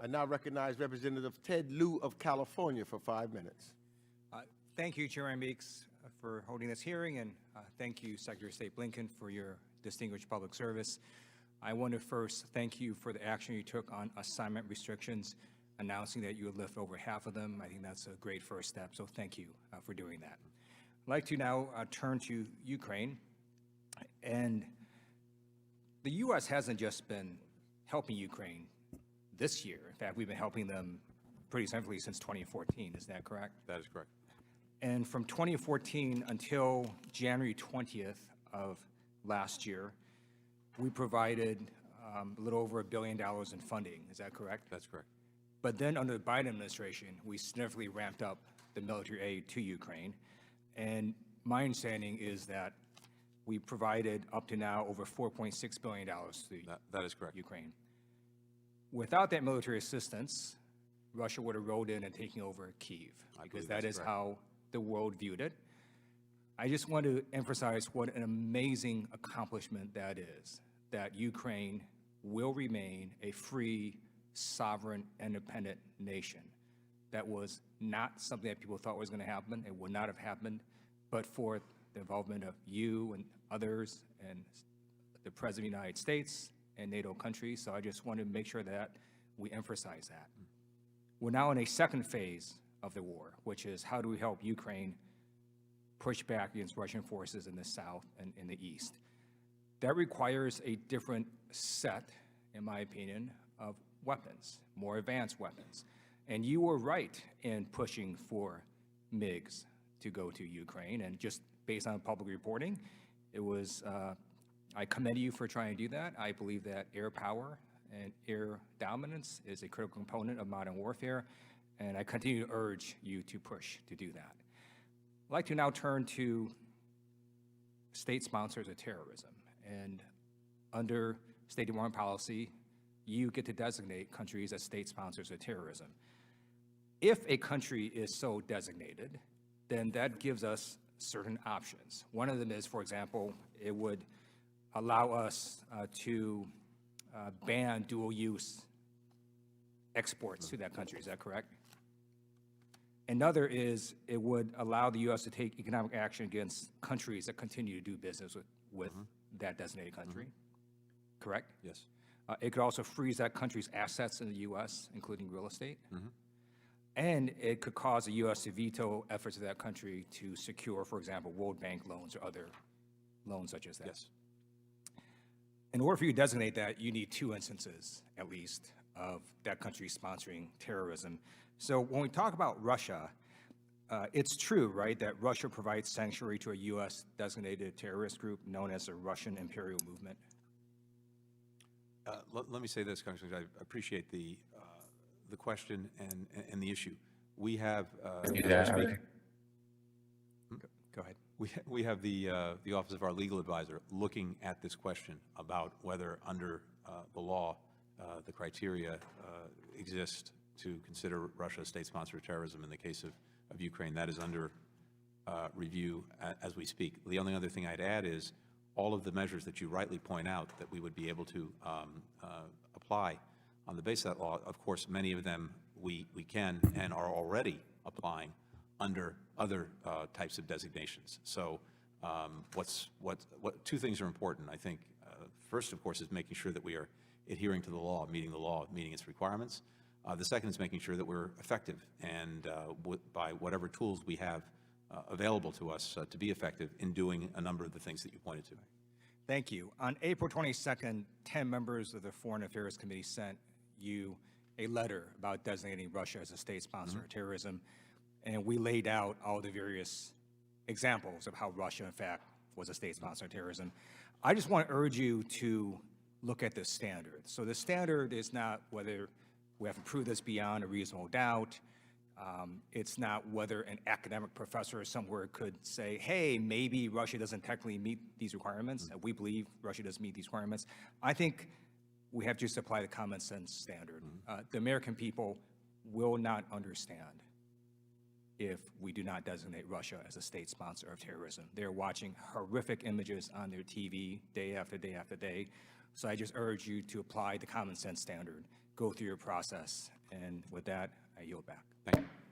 I now recognize Representative Ted Lieu of California for 5 minutes. Thank you, Chairman Meeks, for holding this hearing, and thank you, Secretary of State Blinken, for your distinguished public service. I want to first thank you for the action you took on assignment restrictions, announcing that you would lift over half of them. I think that's a great first step, so thank you for doing that. I'd like to now turn to Ukraine. And the U.S. hasn't just been helping Ukraine this year. In fact, we've been helping them pretty essentially since 2014. Is that correct? That is correct. And from 2014 until January 20th of last year, we provided a little over $1 billion in funding. Is that correct? That's correct. But then under the Biden administration, we significantly ramped up the military aid to Ukraine. And my understanding is that we provided up to now over $4.6 billion to That is correct. Ukraine. Without that military assistance, Russia would have rolled in and taken over Kyiv, because that is how the world viewed it. I just want to emphasize what an amazing accomplishment that is, that Ukraine will remain a free, sovereign, independent nation. That was not something that people thought was going to happen. It would not have happened, but for the involvement of you and others and the President of the United States and NATO countries. So I just want to make sure that we emphasize that. We're now in a second phase of the war, which is how do we help Ukraine push back against Russian forces in the south and in the east. That requires a different set, in my opinion, of weapons, more advanced weapons. And you were right in pushing for MiGs to go to Ukraine, and just based on public reporting, it was, I commend you for trying to do that. I believe that air power and air dominance is a critical component of modern warfare, and I continue to urge you to push to do that. I'd like to now turn to state sponsors of terrorism. And under State Department policy, you get to designate countries as state sponsors of terrorism. If a country is so designated, then that gives us certain options. One of them is, for example, it would allow us to ban dual-use exports to that country. Is that correct? Another is it would allow the U.S. to take economic action against countries that continue to do business with that designated country. Correct? Yes. It could also freeze that country's assets in the U.S., including real estate. And it could cause the U.S. to veto efforts of that country to secure, for example, World Bank loans or other loans such as that. Yes. In order for you to designate that, you need 2 instances, at least, of that country sponsoring terrorism. So when we talk about Russia, it's true, right, that Russia provides sanctuary to a U.S. designated terrorist group known as the Russian Imperial Movement? Let me say this, Congressman. I appreciate the question and the issue. We have Go ahead. We have the Office of our Legal Advisor looking at this question about whether under the law the criteria exist to consider Russia a state sponsor of terrorism in the case of Ukraine. That is under review as we speak. The only other thing I'd add is all of the measures that you rightly point out that we would be able to apply on the basis of that law, of course, many of them we can and are already applying under other types of designations. So two things are important, I think. First, of course, is making sure that we are adhering to the law, meeting its requirements. The second is making sure that we're effective and by whatever tools we have available to us to be effective in doing a number of the things that you pointed to. Thank you. On April 22nd, 10 members of the Foreign Affairs Committee sent you a letter about designating Russia as a state sponsor of terrorism, and we laid out all the various examples of how Russia, in fact, was a state sponsor of terrorism. I just want to urge you to look at the standard. So the standard is not whether we have to prove this beyond a reasonable doubt. It's not whether an academic professor somewhere could say, hey, maybe Russia doesn't technically meet these requirements. We believe Russia doesn't meet these requirements. I think we have to just apply the common sense standard. The American people will not understand if we do not designate Russia as a state sponsor of terrorism. They're watching horrific images on their TV day after day after day. So I just urge you to apply the common sense standard go through your process. And with that, I yield back. Thank you.